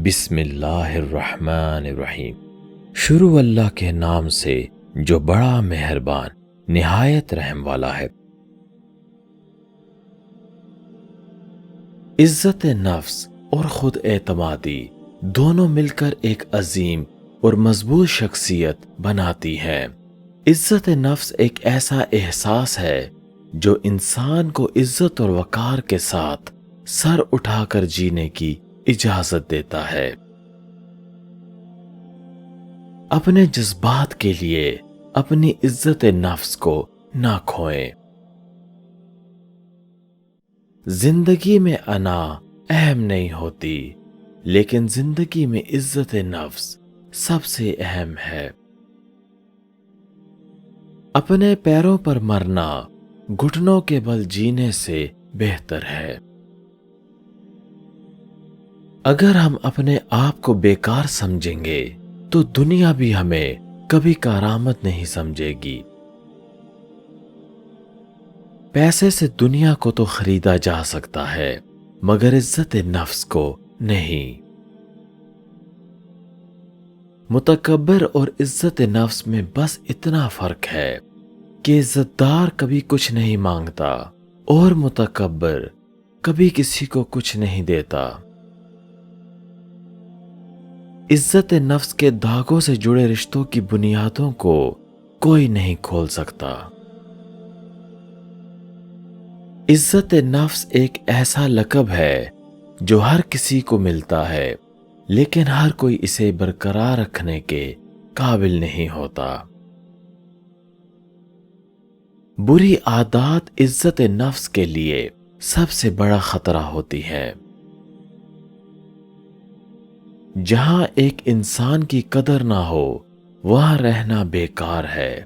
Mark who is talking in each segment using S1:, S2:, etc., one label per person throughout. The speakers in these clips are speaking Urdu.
S1: بسم اللہ الرحمن الرحیم۔ شروع اللہ کے نام سے جو بڑا مہربان نہایت رحم والا ہے۔ عزت نفس اور خود اعتمادی دونوں مل کر ایک عظیم اور مضبوط شخصیت بناتی ہیں۔ عزت نفس ایک ایسا احساس ہے جو انسان کو عزت اور وقار کے ساتھ سر اٹھا کر جینے کی اجازت دیتا ہے۔ اپنے جذبات کے لیے اپنی عزت نفس کو نہ کھوئیں۔ زندگی میں انا اہم نہیں ہوتی، لیکن زندگی میں عزت نفس سب سے اہم ہے۔ اپنے پیروں پر مرنا گھٹنوں کے بل جینے سے بہتر ہے۔ اگر ہم اپنے آپ کو بیکار سمجھیں گے تو دنیا بھی ہمیں کبھی کارآمد نہیں سمجھے گی۔ پیسے سے دنیا کو تو خریدا جا سکتا ہے، مگر عزت نفس کو نہیں۔ متکبر اور عزت نفس میں بس اتنا فرق ہے کہ عزت دار کبھی کچھ نہیں مانگتا اور متکبر کبھی کسی کو کچھ نہیں دیتا۔ عزت نفس کے دھاگوں سے جڑے رشتوں کی بنیادوں کو کوئی نہیں کھول سکتا۔ عزت نفس ایک ایسا لقب ہے جو ہر کسی کو ملتا ہے، لیکن ہر کوئی اسے برقرار رکھنے کے قابل نہیں ہوتا۔ بری عادات عزت نفس کے لیے سب سے بڑا خطرہ ہوتی ہے۔ جہاں ایک انسان کی قدر نہ ہو وہاں رہنا بیکار ہے،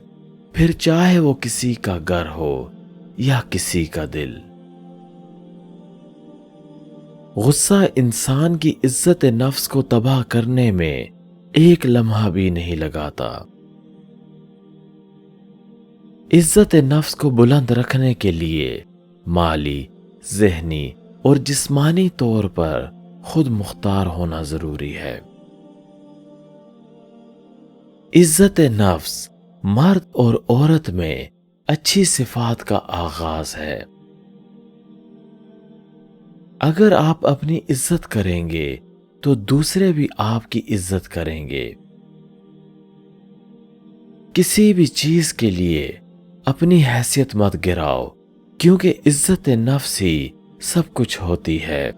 S1: پھر چاہے وہ کسی کا گھر ہو یا کسی کا دل۔ غصہ انسان کی عزت نفس کو تباہ کرنے میں ایک لمحہ بھی نہیں لگاتا۔ عزت نفس کو بلند رکھنے کے لیے مالی، ذہنی اور جسمانی طور پر خود مختار ہونا ضروری ہے۔ عزت نفس مرد اور عورت میں اچھی صفات کا آغاز ہے۔ اگر آپ اپنی عزت کریں گے تو دوسرے بھی آپ کی عزت کریں گے۔ کسی بھی چیز کے لیے اپنی حیثیت مت گراؤ، کیونکہ عزت نفس ہی سب کچھ ہوتی ہے۔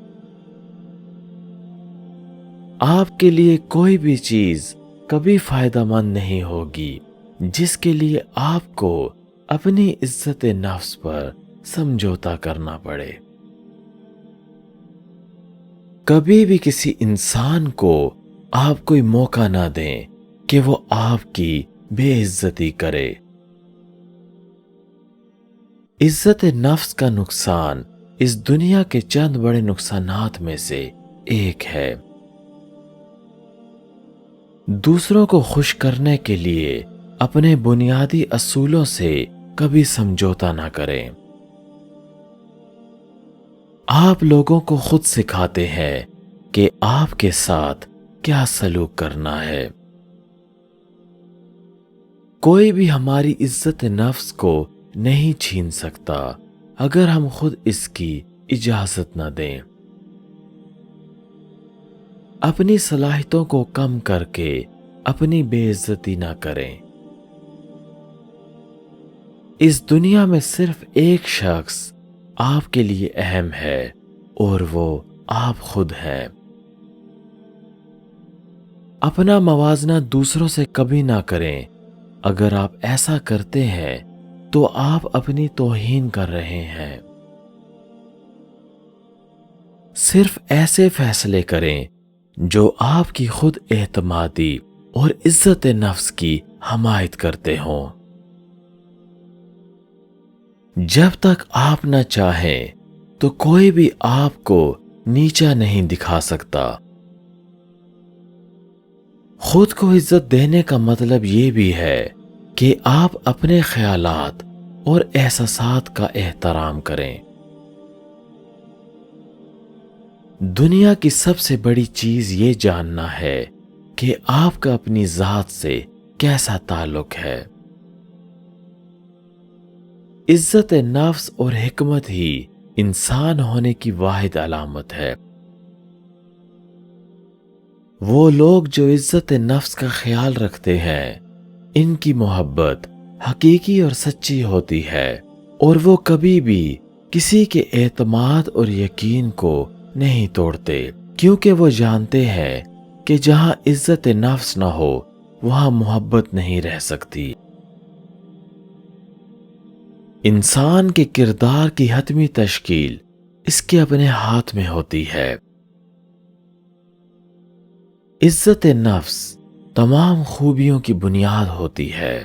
S1: آپ کے لیے کوئی بھی چیز کبھی فائدہ مند نہیں ہوگی جس کے لیے آپ کو اپنی عزت نفس پر سمجھوتا کرنا پڑے۔ کبھی بھی کسی انسان کو آپ کوئی موقع نہ دیں کہ وہ آپ کی بے عزتی کرے۔ عزت نفس کا نقصان اس دنیا کے چند بڑے نقصانات میں سے ایک ہے۔ دوسروں کو خوش کرنے کے لیے اپنے بنیادی اصولوں سے کبھی سمجھوتا نہ کریں۔ آپ لوگوں کو خود سکھاتے ہیں کہ آپ کے ساتھ کیا سلوک کرنا ہے۔ کوئی بھی ہماری عزت نفس کو نہیں چھین سکتا اگر ہم خود اس کی اجازت نہ دیں۔ اپنی صلاحیتوں کو کم کر کے اپنی بے عزتی نہ کریں۔ اس دنیا میں صرف ایک شخص آپ کے لیے اہم ہے اور وہ آپ خود ہیں۔ اپنا موازنہ دوسروں سے کبھی نہ کریں۔ اگر آپ ایسا کرتے ہیں تو آپ اپنی توہین کر رہے ہیں۔ صرف ایسے فیصلے کریں جو آپ کی خود اعتمادی اور عزت نفس کی حمایت کرتے ہوں۔ جب تک آپ نہ چاہیں تو کوئی بھی آپ کو نیچا نہیں دکھا سکتا۔ خود کو عزت دینے کا مطلب یہ بھی ہے کہ آپ اپنے خیالات اور احساسات کا احترام کریں۔ دنیا کی سب سے بڑی چیز یہ جاننا ہے کہ آپ کا اپنی ذات سے کیسا تعلق ہے۔ عزت نفس اور حکمت ہی انسان ہونے کی واحد علامت ہے۔ وہ لوگ جو عزت نفس کا خیال رکھتے ہیں، ان کی محبت حقیقی اور سچی ہوتی ہے، اور وہ کبھی بھی کسی کے اعتماد اور یقین کو نہیں توڑتے، کیونکہ وہ جانتے ہیں کہ جہاں عزت نفس نہ ہو وہاں محبت نہیں رہ سکتی۔ انسان کے کردار کی حتمی تشکیل اس کے اپنے ہاتھ میں ہوتی ہے۔ عزت نفس تمام خوبیوں کی بنیاد ہوتی ہے۔